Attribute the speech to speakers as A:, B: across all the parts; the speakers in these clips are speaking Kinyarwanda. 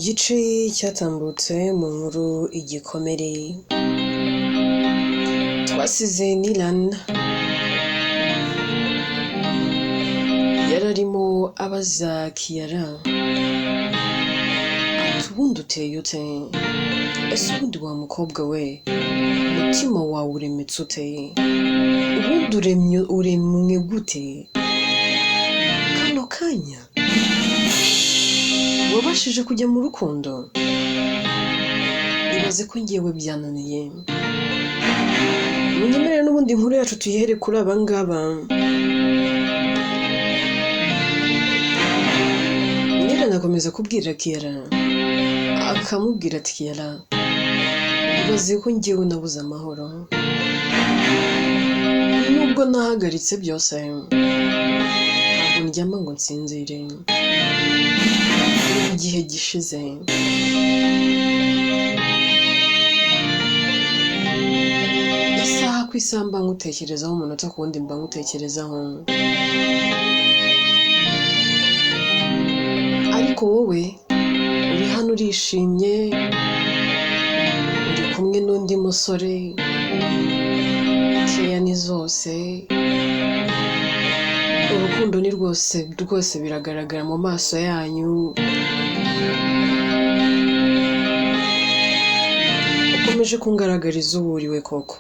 A: gice cyatambutse mu nkuru igikomere twasize Nilan yararimo abaza Kiara ati ubundi uteye ute, ese ubundi wa mukobwa we umutima wawe uremetse ute, ubundi uremwe gute kano kanya wabashije kujya mu rukundo? Ibaze ko ngewe byananiye. Munyemerere n'ubundi inkuru yacu tuyihere kuri aba ngaba. Niba nakomeza kubwira Kiara akamubwira ati Kiara, ibaze ko ngewe nabuze amahoro, nubwo nahagaritse byose ntabwo ndyama ngo nsinzire. Igihe gishize isaha ku isaha mba ngutekerezaho, umunota ku wundi mba ngutekerezaho, ariko wowe uri hano urishimye, uri kumwe n'undi musore, keya ni zose, urukundo ni rwose biragaragara mu maso yanyu. Ukomeje kungaragariza uwo uriwe koko.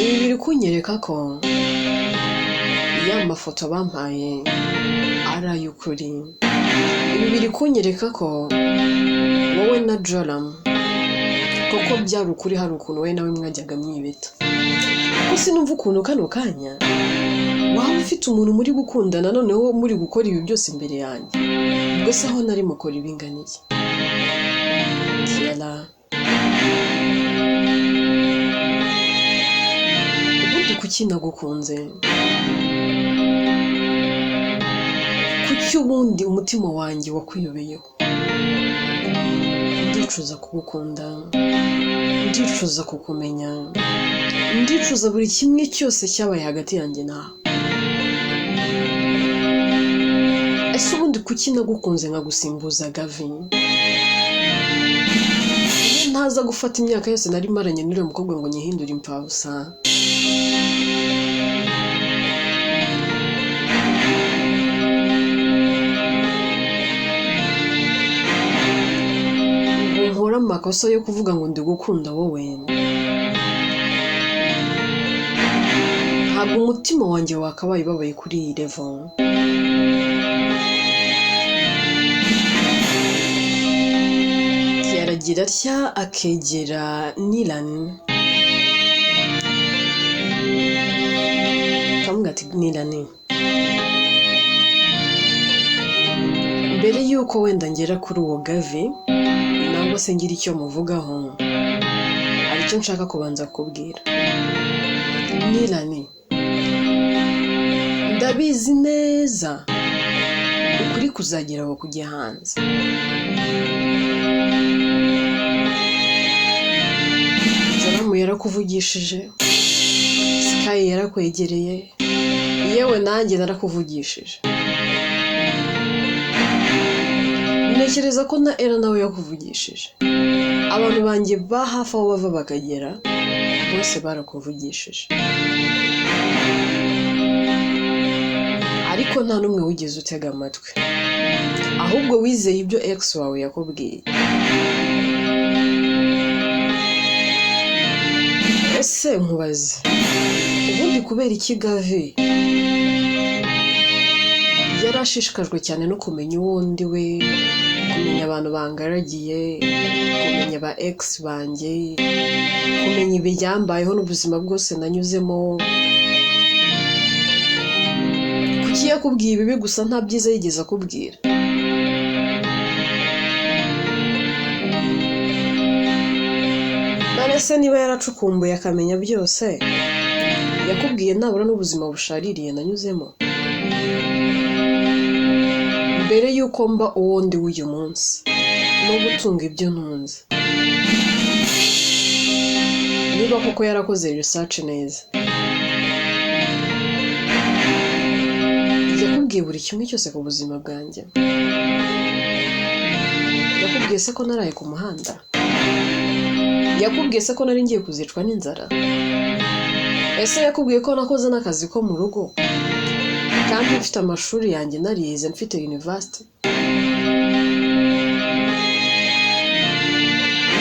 A: Ibi biri kunyereka ko ya mafoto bampaye ari ay'ukuri. Ibi biri kunyereka ko wowe na Joram koko byari ukuri, hari ukuntu wowe nawe mwajyaga mwibeta. Kuko sinumva ukuntu kano kanya waba ufite umuntu muri gukundana noneho muri gukora ibi byose imbere yanjye. Ubwo se aho nari mukora ibinganiye Kiara, ubundi kuki nagukunze? Kuki ubundi umutima wanjye wakwiyobeyeho? Ndicuza kugukunda, ndicuza kukumenya, ndicuza buri kimwe cyose cyabaye hagati yanjye nawe. Ese ubundi kuki nagukunze nkagusimbuza Gavi? Ntaza gufata imyaka yose nari maranye n'uriya mukobwa ngo nyihindure impfabusa. Ngo nkore amakosa yo kuvuga ngo ndigukunda wowe. Ntabwo umutima wanjye wakabaye ubabaye kuri iyi level. Agira atya akegera Nilan kamuga ati Nilan, mbere yuko wenda ngera kuri uwo Gavi nangwa se ngira icyo muvugaho, hari icyo nshaka kubanza kubwira. Nilan, ndabizi neza ukuri kuzagira aho kujya hanze. Joram yarakuvugishije, Sky yarakwegereye, yewe nanjye narakuvugishije. Ntekereza ko na Era nawe yakuvugishije. Abantu banjye ba hafi aho bava bakagera bose barakuvugishije, ariko nta n'umwe wigeze utega amatwi, ahubwo wizeye ibyo ex wawe yakubwiye. Ese nkubaze, ubundi kubera iki Gavi yarashishikajwe cyane no kumenya uwo ndi we, kumenya abantu bangaragiye, kumenya ba ex banjye, kumenya ibyambayeho n'ubuzima bwose nanyuzemo? Kuki yakubwiye ibibi gusa nta byiza yigeze akubwira? Ese niba yaracukumbuye akamenya byose, yakubwiye nabura n'ubuzima bushaririye nanyuzemo mbere yuko mba uwo ndi w'uyu munsi no gutunga ibyo ntunze? Niba koko yarakoze research neza, yakubwiye buri kimwe cyose ku buzima bwanjye. yakubwiye se ko naraye ku muhanda? Yakubwiye se ko nari ngiye kuzicwa n'inzara? Ese yakubwiye ko nakoze n'akazi ko mu rugo kandi mfite amashuri yanjye narize, mfite university?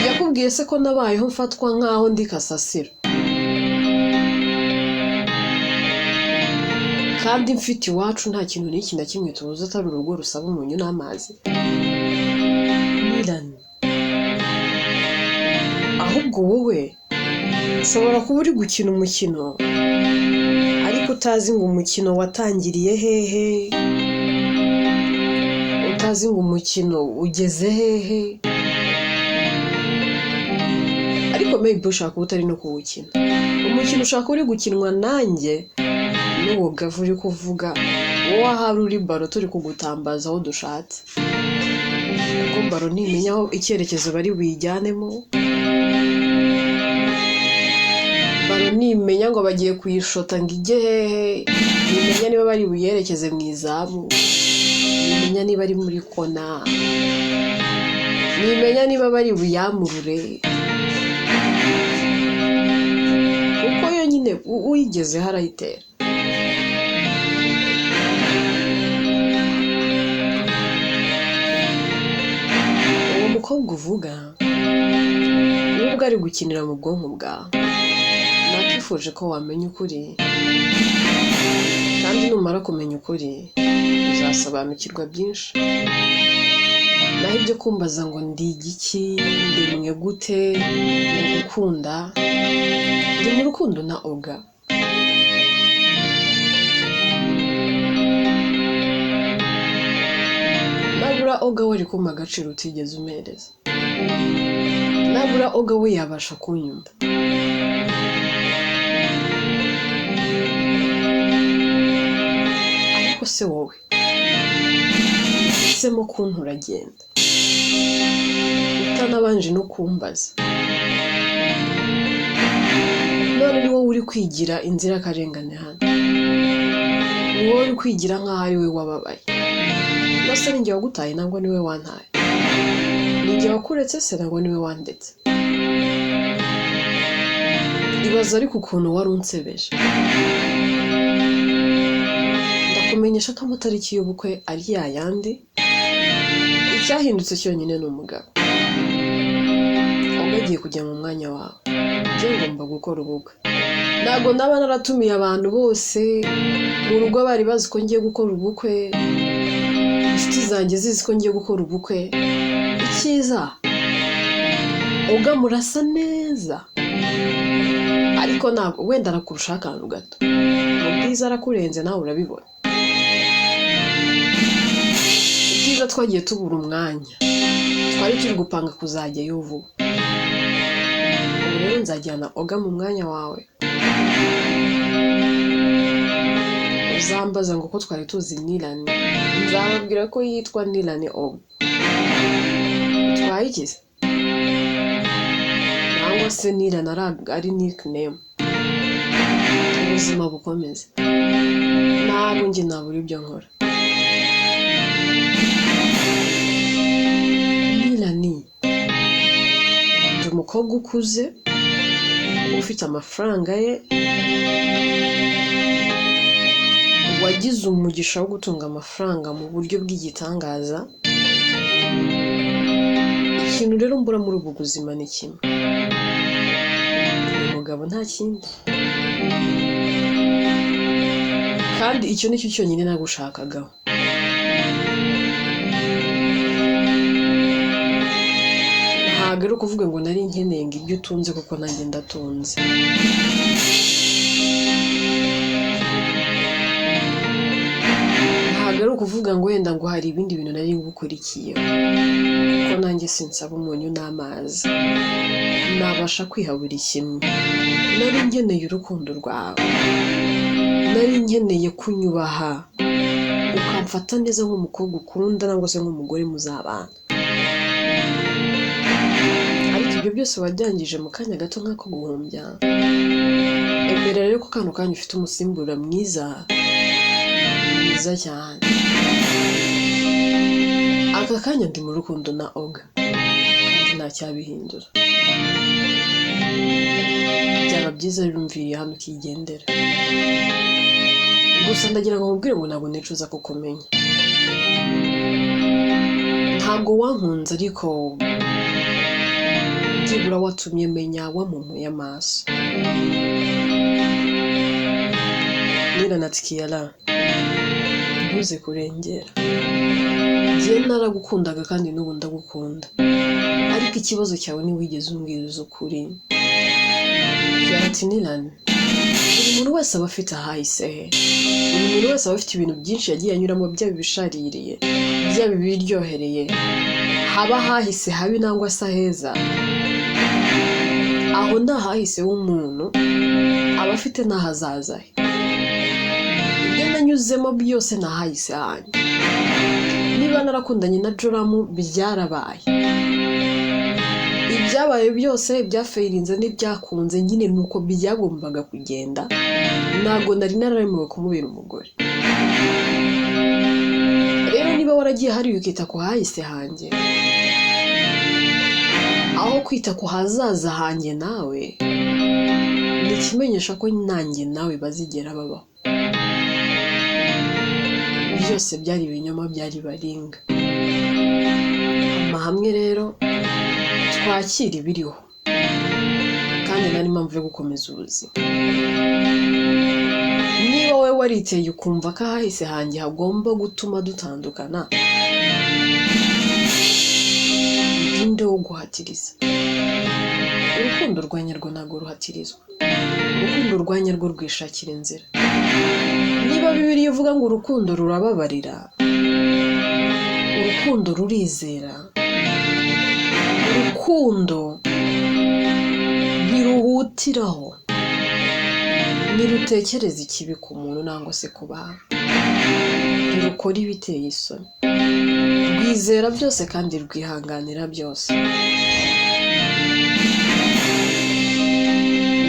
A: Yakubwiye se ko nabayeho mfatwa nkaho ndi kasasiro kandi mfite iwacu nta kintu n'iki na kimwe tubuze atari urugo rusaba umunyu n'amazi? Nilan, ahubwo wowe ushobora kuba uri gukina umukino ariko utazi ngo umukino watangiriye hehe, utazi ngo umukino ugeze hehe, ariko maybe ushaka kuba utari no kuwukina. Umukino ushaka uri gukinwa nanjye n'uwo gavu uri kuvuga, wowe ahari uri baro turi kugutambaza aho dushatse, kuko baro ntimenya aho icyerekezo bari buyijyanemo, baro nimenya ngo bagiye kuyishota ngo ijye hehe, nimenya niba bari buyerekeze mu izamu, nimenya niba ari muri kona, nimenya niba bari buyamurure, kuko yo nyine uyigeze harayitera. Uwo mukobwa uvuga nubwo ari gukinira mu bwonko bwawe, nakifuje ko wamenya ukuri, kandi numara kumenya ukuri uzasobanukirwa byinshi. Naho ibyo kumbaza ngo ndi igiki, ndi mwe gute, ndi gukunda, ndi mu rukundo na Oga. Nabura Oga wari kumpa agaciro utigeze umereza, nabura Oga we yabasha kunyumva. Ariko se wowe uhisemo kuntu uragenda utanabanje no kumbaza, none ni wowe uri kwigira inzirakarengane hano, ni wowe uri kwigira nk'aho ari we wababaye. Nose ni njye wagutaye ntabwo ni we wantaye, ni njye wakuretse se ntabwo ni we wandetse. Ibaza ariko ukuntu wari unsebeje. Ndakumenyesha ko amatariki y'ubukwe ari yayandi, icyahindutse cyonyine ni umugabo. Ahubwo agiye kujya mu mwanya wawe, njye ngomba gukora ubukwe. Ntabwo naba naratumiye abantu bose mu rugo bari bazi ko ngiye gukora ubukwe, inshuti zanjye zizi ko ngiye gukora ubukwe. Icyiza Oga murasa neza, ariko ntabwo wenda arakurusha akantu gato, mu bwiza arakurenze nawe urabibona. Icyiza twagiye tubura umwanya, twari turi gupanga kuzajyayo vuba. Ubu rero nzajyana Oga mu mwanya wawe, uzambaza ngo ko twari tuzi Nilan, nzababwira ko yitwa Nilan Oga. Twayigize nangwa se Nilan ari nickname. Ubuzima bukomeze, ntabwo njye nabura ibyo nkora. Nilan ni umukobwa ukuze, ufite amafaranga ye, wagize umugisha wo gutunga amafaranga mu buryo bw'igitangaza. Ikintu rero mbura muri ubu buzima ni kimwe, umugabo nta kindi, kandi icyo nicyo cyonyine nagushakagaho. Ntabwo ari ukuvuga ngo nari nkeneye ngo ibyo utunze kuko nanjye ndatunze. Ntabwo ari ukuvuga ngo wenda ngo hari ibindi bintu nari ngukurikiye, kuko nanjye sinsaba umunyu n'amazi, nabasha kwiha buri kimwe. Nari nkeneye urukundo rwawe, nari nkeneye kunyubaha, ukamfata neza nk'umukobwa ukunda nangwa se nk'umugore muzabana. Ariko ibyo byose wabyangije mu kanya gato nk'ako guhumbya. Emera rero ko kano kanya ufite umusimbura mwiza cyane. Aka kanya ndi mu rukundo na Oga. ntacyabihindura. Byaba byiza birumviriye hano ukigendera. Gusa ndagira ngo nkubwire ngo ntabwo nicuza kukumenya. Ntabwo wankunze ariko byibura watumye menya, wampumuye amaso. Niranatikiye la ntuze kurengera. Njye naragukundaga kandi n'ubu ndagukunda, ariko ikibazo cyawe ntiwigeze umbwiriza ukuri. Ati Nilani, buri muntu wese aba afite ahahise he. Buri muntu wese aba afite ibintu byinshi yagiye anyuramo, byaba ibishaririye, byaba ibiryohereye, haba hahise habi nangwa se heza. Aho nta hahise w'umuntu aba afite n'ahazaza he. Ibyo nanyuzemo byose nta hahise hanjye. Niba narakundanye na Joram byarabaye. Ibyabaye byose byafeirinze n'ibyakunze nyine nuko byagombaga kugenda. Ntabwo nari nararemewe kumubera umugore. Rero niba waragiye hari ukita ku hahise hanjye, aho kwita ku hazaza hanjye nawe, ni ikimenyesha ko nanjye nawe bazigera babaho. Byose byari ibinyoma, byari baringa. Hamwe rero twakira ibiriho, kandi nari mpamvu yo gukomeza ubuzima. Niba wowe wariteye ukumva ko ahahise hanjye hagomba gutuma dutandukana, ninde wo guhatiriza? Urukundo rwa nyarwo ntabwo ruhatirizwa. Urukundo rwa nyarwo rwishakira inzira. Niba Bibiliya ivuga ngo urukundo rurababarira, urukundo rurizera, urukundo ntiruhutiraho, ntirutekereza ikibi ku muntu nangwa se ku bantu, ntirukora ibiteye isoni, rwizera byose kandi rwihanganira byose.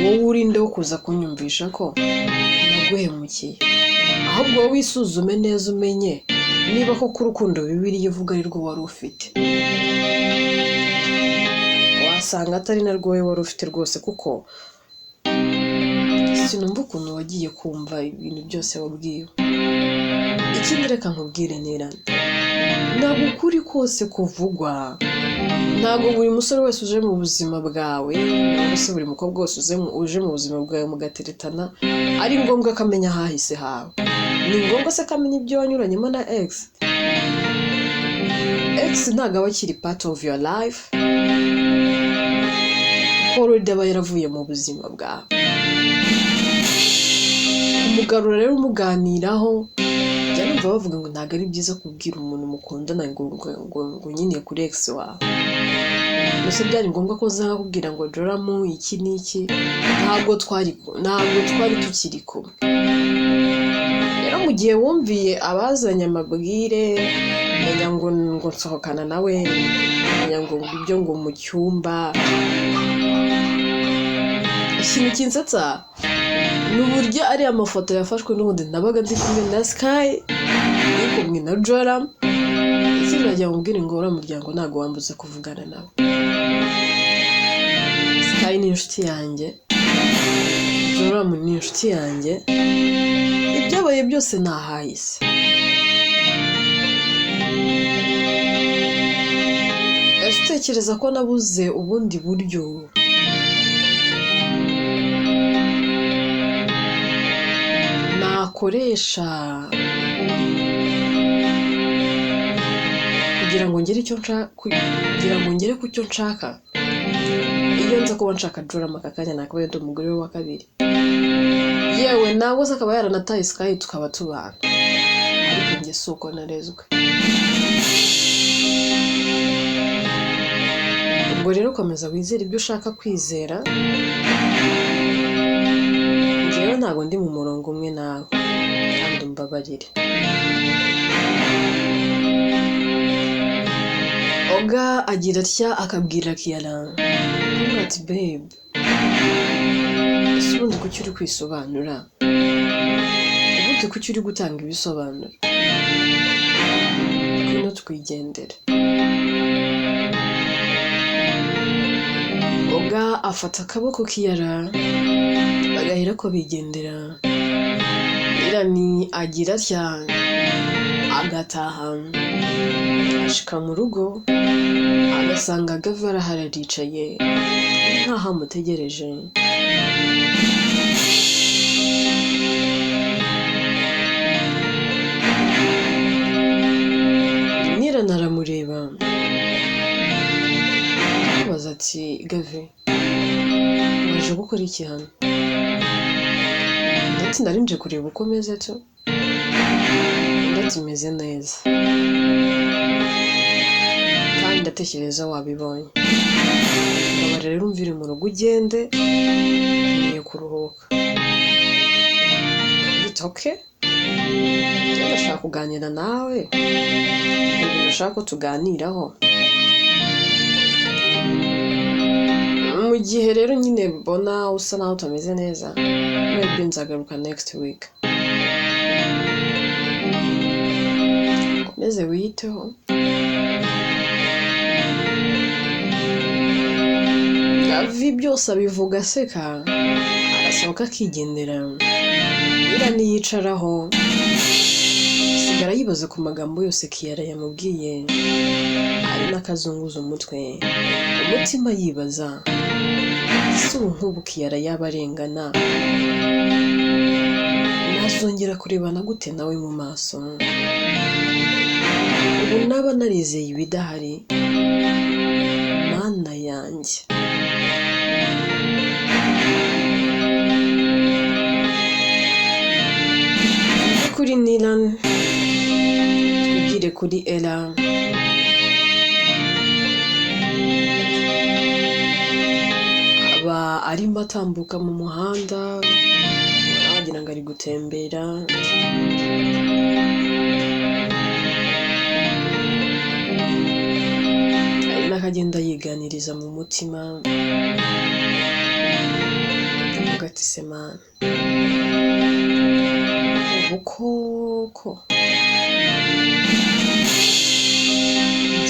A: Wowe urinde wo kuza kunyumvisha ko naguhemukiye, ahubwo wowe wisuzume neza umenye niba koko urukundo Bibiliya ivuga ari rwo wari ufite. Wasanga atari narwo wowe wari ufite rwose, kuko sinumva ukuntu wagiye kumva ibintu byose wabwiwe. Ikindi reka nkubwire Nirani, ntabwo ukuri kose kuvugwa. Ntabwo buri musore wese uje mu buzima bwawe, ntabwo se buri mukobwa wese uje mu buzima bwawe mugateretana ari ngombwa akamenya ahahise hawe. Ni ngombwa se akamenya ibyo wanyuranyemo na ex. Ex ntabwo aba akiri part of your life, already aba yaravuye mu buzima bwawe. Umugarura rero umuganiraho. Njya numva bavuga ngo ntabwo ari byiza kubwira umuntu mukundana ngo nyine kuri ex wawe. Mbese byari ngombwa ko nza kubwira ngo Joram iki n'iki? Ntabwo twari tukiri kumwe. Rero mu gihe wumviye abazanye amabwire, menya ngo nsohokana nawe, menya ngo ibyo ngo mu cyumba. Ikintu kinsetsa n'uburyo ari amafoto yafashwe n'ubundi nabaga ndi kumwe na Sky, ndi kumwe na Joram. Ikindi najya mubwira ngo uriya muryango ntabwo wambuza kuvugana nawe. Sky ni inshuti yanjye, Joram ni inshuti yanjye. Ibyabaye byose ntahahise. Ese utekereza ko nabuze ubundi buryo nakoresha kugira ngo ngere ku cyo nshaka? Iyo nza kuba nshaka Joram aka kanya nakabaye ndi umugore we wa kabiri, yewe ntabwo se akaba yaranataye Sky tukaba tubana, ariko njye si uko narezwe. Ubwo rero komeza wizere ibyo ushaka kwizera. Njyewe ntabwo ndi mu murongo umwe nawe, kandi umbabarire. Oga agira atya akabwira Kiara ati babe, ese ubundi kuki uri kwisobanura? Ubundi kuki uri gutanga ibisobanuro? Ngwino twigendere. Ga afata akaboko k'Iyara bagahera ko bigendera. Irani agira atya agataha, ashika mu rugo agasanga Gave arahari aricaye nkaho amutegereje. Nirana aramureba amubaza ati Gave waje gukora iki hano? Ndetse nari nje kureba uko meze tu, ndetse meze neza kandi ndatekereza wabibonye. Ngaba rero umvire mu rugo ugende, ngiye kuruhuka. It's okay, ndashaka kuganira nawe, ibintu ushaka ko tuganiraho. Mu gihe rero nyine mbona usa naho utameze neza, maybe nzagaruka next week. Komeze wiyiteho. Gavi byose abivuga aseka, arasohoka akigendera. Irani yicaraho sigara yibaza ku magambo yose Kiyara yamubwiye, ari n'akazunguza umutwe, umutima yibaza ese ubu nk'ubu Kiyara yaba arengana, nazongera kurebana gute nawe mu maso? Ubu naba narizeye ibidahari, mana yanjye. Kuri Nilan tugire kuri Ella. Aba arimo atambuka mu muhanda wagira ngo ari gutembera. Ari n'akagenda yiganiriza mu mutima, avuga ati semana ubu koko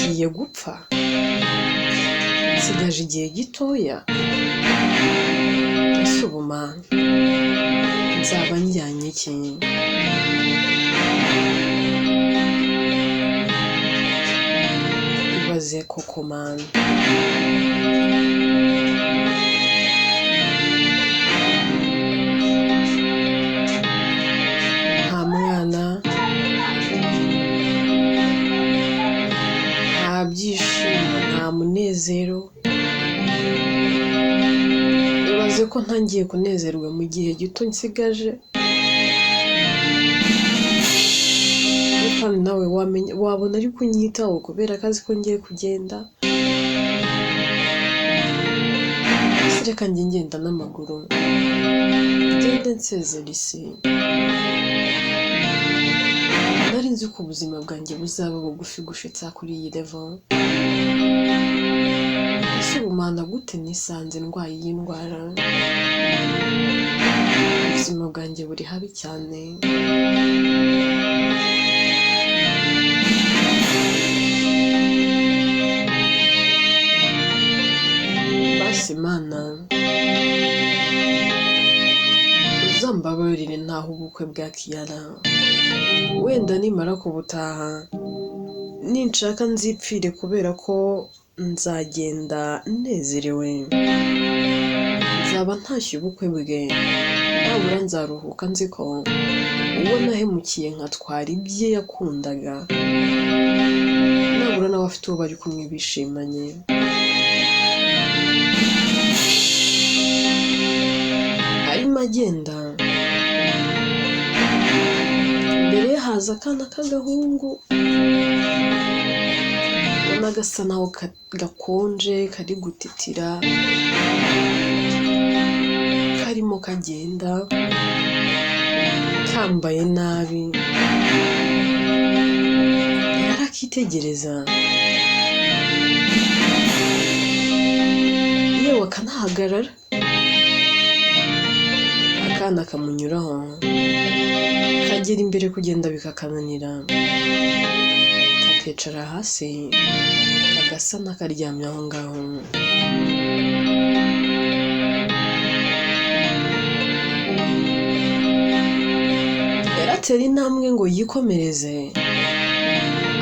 A: ngiye gupfa, nsigaje igihe gitoya, ese ubu mana nzaba njyanye iki? Ibaze koko mana. Nta mwana, nta byishimo, nta munezero. Ibaze ko ntangiye kunezerwa mu gihe gito nsigaje, kandi nawe wabona ari kunyitaho kubera akazi ko ngiye kugenda. Reka njye ngenda n'amaguru, ngende nsezera isi. Nari nzi ko ubuzima bwanjye buzaba bugufi gushitsa kuri iyi level. Ese ubu mana gute nisanze ndwaye iyi ndwara? Ubuzima bwanjye buri habi cyane. Basi mana uzambabarire ntaho ubukwe bwa Kiyara, wenda nimara kubutaha ninshaka nzipfire kubera ko nzagenda nezerewe. Nzaba ntashye ubukwe bwe, nabura nzaruhuka nzi ko uwo nahemukiye nkatwara ibye yakundaga, nabura nawe afite uwo bari kumwe bishimanye. Arimo agenda, mbere haza akana k'agahungu ubona gasa naho gakonje, kari gutitira, karimo kagenda kambaye nabi. Arakitegereza, yewe akanahagarara, akana kamunyuraho, kagera imbere kugenda bikakananira, kakicara hasi kagasa n'akaryamye aho ngaho. atera intambwe ngo yikomereze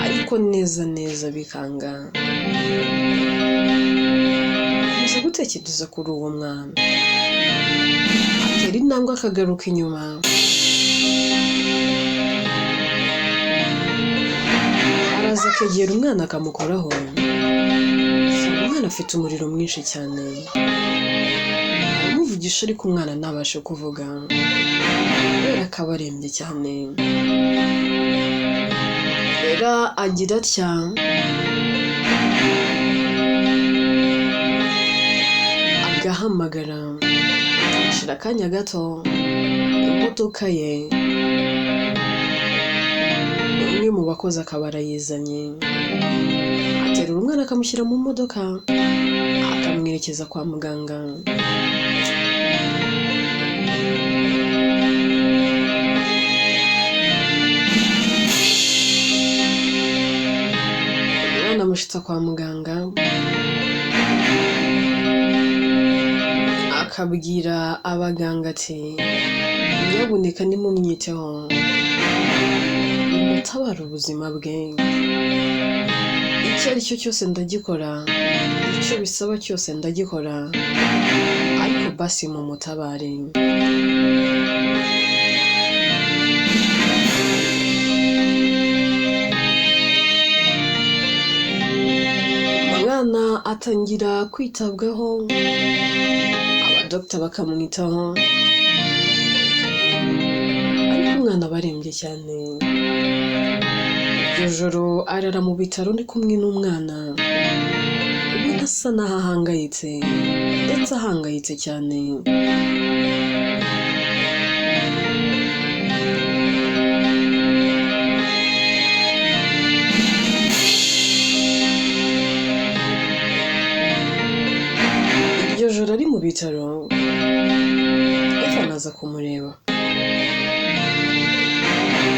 A: ariko neza neza bikanga. Akomeza gutekereza kuri uwo mwana, atera intambwe akagaruka inyuma, araza akegera umwana akamukoraho. Umwana afite umuriro mwinshi cyane, aramuvugisha ariko umwana ntabashe kuvuga kubera ko aba arembye cyane. Rero agira atya, agahamagara. Hashira akanya gato, imodoka ye umwe mu bakozi akaba arayizanye, aterura umwana akamushyira mu modoka akamwerekeza kwa muganga. Umwana amushitsa kwa muganga, akabwira abaganga ati nyabuneka nimumwiteho, mutabara ubuzima bwe. Icyo ari cyo cyose ndagikora, icyo bisaba cyose ndagikora, ariko basi mumutabare. Umwana atangira kwitabwaho, abadokita bakamwitaho, ariko umwana aba arembye cyane. Iryo joro arara mu bitaro ndi kumwe n'umwana, ubona asa n'aho ahangayitse, ndetse ahangayitse cyane. Iryo joro ari mu bitaro, Ethan aza kumureba,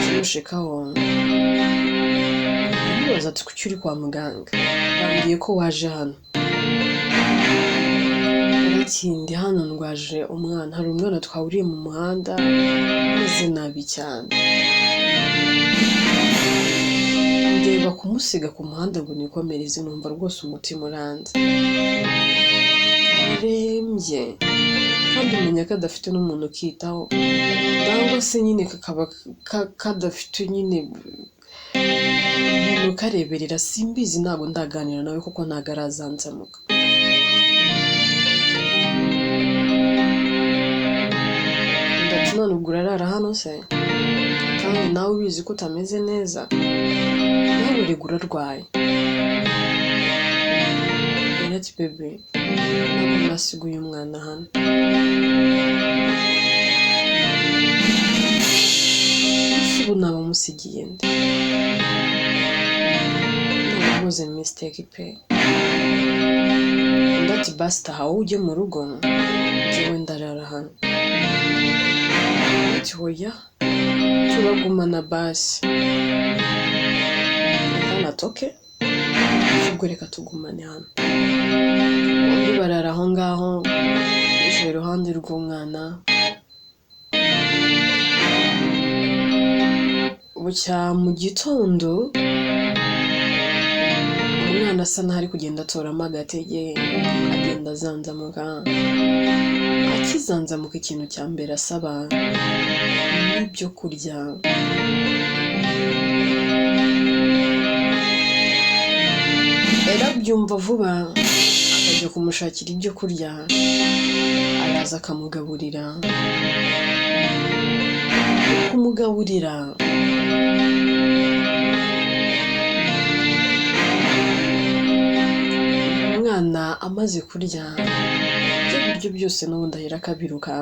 A: kimushikaho amubaza ati kuki uri kwa muganga, bambwiye ko waje hano. Ati ndi hano ndwaje umwana, hari umwana twahuriye mu muhanda ameze nabi cyane, ndeba kumusiga ku muhanda ngo nikomereze, numva rwose umutima uranze. Arembye kandi umenya ko adafite n'umuntu ukitaho, cyangwa se nyine kakaba kadafite nyine umuntu ukareberera. Simbizi, ntabwo ndaganira nawe kuko ntabwo arazanzamuka. Ndati none ubwo urarara hano se, kandi nawe ubizi ko utameze neza, nawe urega urarwaye. Ati bebe, ntabwo nasiguye umwana hano. Ubu naba musigiye nde? Nakoze mistake pe. Ndati basi taha ujye mu rugo, njyewe ndarara hano. Ati hoya, turagumana basi. Akana toke, ubwo reka tugumane hano. Bombi barara aho ngaho, bicaye iruhande rw'umwana. Bucya mu gitondo, umwana asa n'aho ari kugenda atoramo agatege, agenda azanzamuka. Akizanzamuka, ikintu cya mbere asaba n'ibyo kurya. Arabyumva vuba, akajya kumushakira ibyo kurya, araza akamugaburira. Kumugaburira, umwana amaze kurya, ibyo biryo byose n'ubundi ahera akabiruka.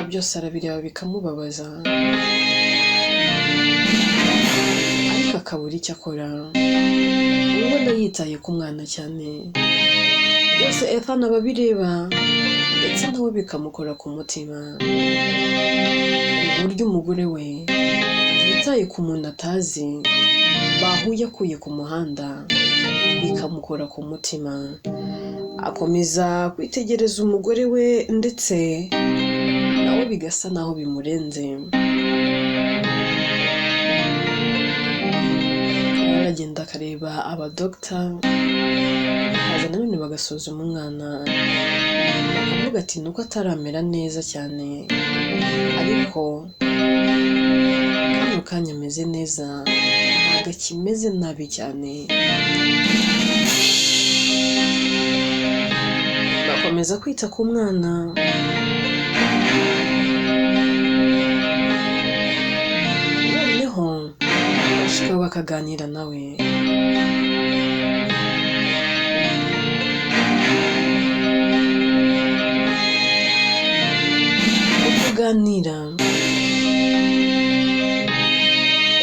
A: Byose arabireba bikamubabaza, ariko akabura icyo akora. Ubona yitaye ku mwana cyane, byose Ethan aba abireba, ndetse nawe bikamukora ku mutima. Uburyo umugore we yitaye ku muntu atazi, bahuye akuye ku muhanda, bikamukora ku mutima. Akomeza kwitegereza umugore we, ndetse nawe bigasa naho bimurenze. Aragenda akareba abadokita, baza nanone bagasuzuma umwana, bakavuga ati nuko ataramera neza cyane, ariko kano kanya ameze neza, ntabwo akimeze nabi cyane. Bakomeza kwita ku mwana, noneho bashika bakaganira nawe. Kuganira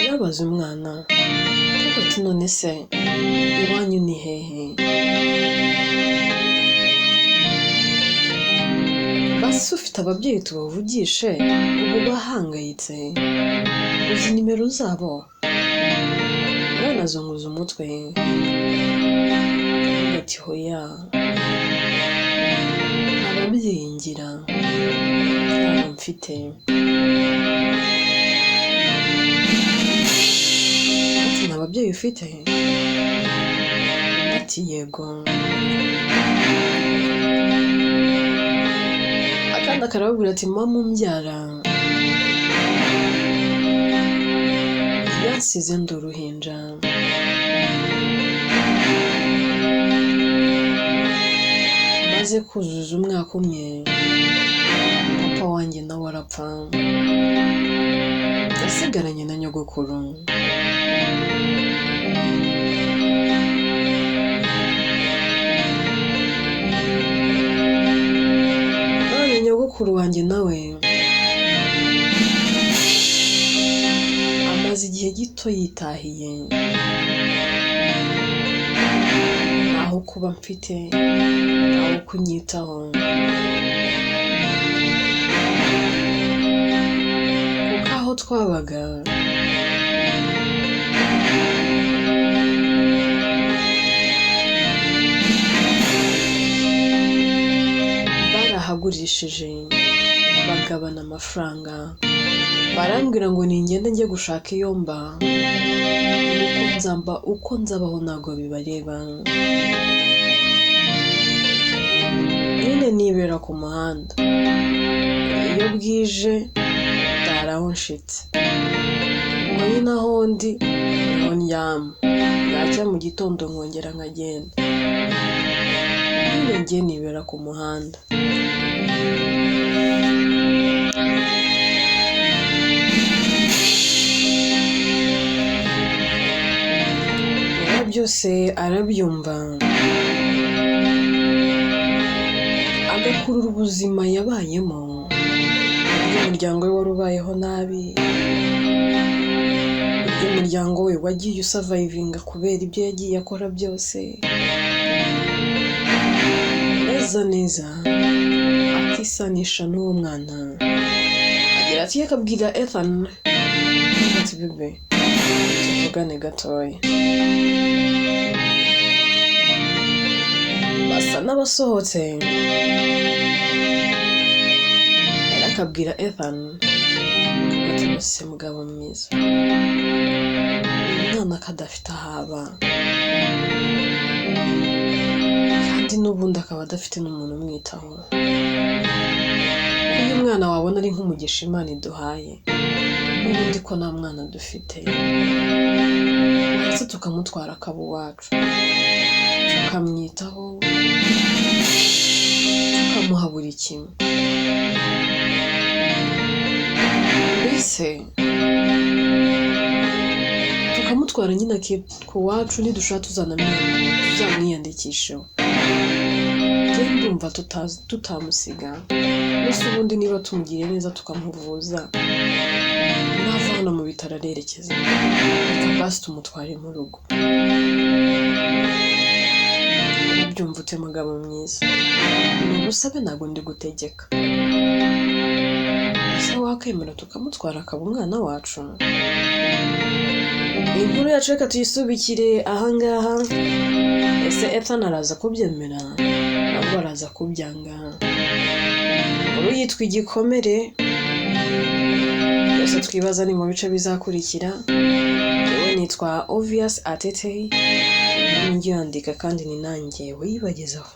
A: yarabaza umwana kuko ati none se iwanyu ni hehe? Basi ufite ababyeyi tubavugishe, ubu bahangayitse, uzi nimero zabo? Umwana azunguza umutwe ati hoya, ababyeyi ngira ntabwo mfite. Ati nta babyeyi ufite? Ati yego. Akandi akarababwira ati mama umbyara yansize ndi uruhinja, maze kuzuza umwaka umwe papa wanjye nawe arapfa, yasigaranye na nyogokuru. None nyogokuru wanjye nawe amaze igihe gito yitahiye, ntaho kuba mfite, ntaho kunyitaho, kuko aho twabaga barahagurishije bagabana amafaranga, barambwira ngo ningende njye gushaka iyo mba, uko nzabaho ntabwo bibareba. Nyine nibera ku muhanda, iyo bwije ndaraho nshitse, ubwo nyine aho ndi niho ndyama, bwacya mu gitondo nkongera nkagenda. Nyine njye nibera ku muhanda. Byose arabyumva, agakurura ubuzima yabayemo, umuryango we wari ubayeho nabi, umuryango we wagiye usavayivinga kubera ibyo yagiye akora byose neza, akisanisha n'uwo mwana. Agira ati yakabwira Ethan ati bebe tuvugane gatoya. Basa n'abasohotse, yarakabwira Ethan ati bose mugabo mwiza, umwana kadafite ahaba, kandi n'ubundi akaba adafite n'umuntu umwitaho. Uyu mwana wabona ari nk'umugisha Imana iduhaye, n'ubundi ko nta mwana dufite, ndetse tukamutwara akaba uwacu, tukamwitaho, tukamuha buri kimwe. Mbese tukamutwara nyine ku wacu, nidushaka tuzamwiyandikisheho. Njye ndumva tutamusiga, mbese ubundi niba tumugiriye neza tukamuvuza, nava hano mu bitaro arerekeza, reka basi tumutware mu rugo. Urabyumva ute mugabo mwiza? Ni ubusabe, ntabwo ndi gutegeka. Ese wakwemera tukamutwara akaba umwana wacu? Inkuru yacu reka tuyisubikire ahangaha. Ese Ethan araza kubyemera ntabwo araza kubyanga? inkuru yitwa Igikomere, byose twibaza ni mu bice bizakurikira. Yewe nitwa Obvious Atete, njye yandika kandi ni nanjye wibagezaho.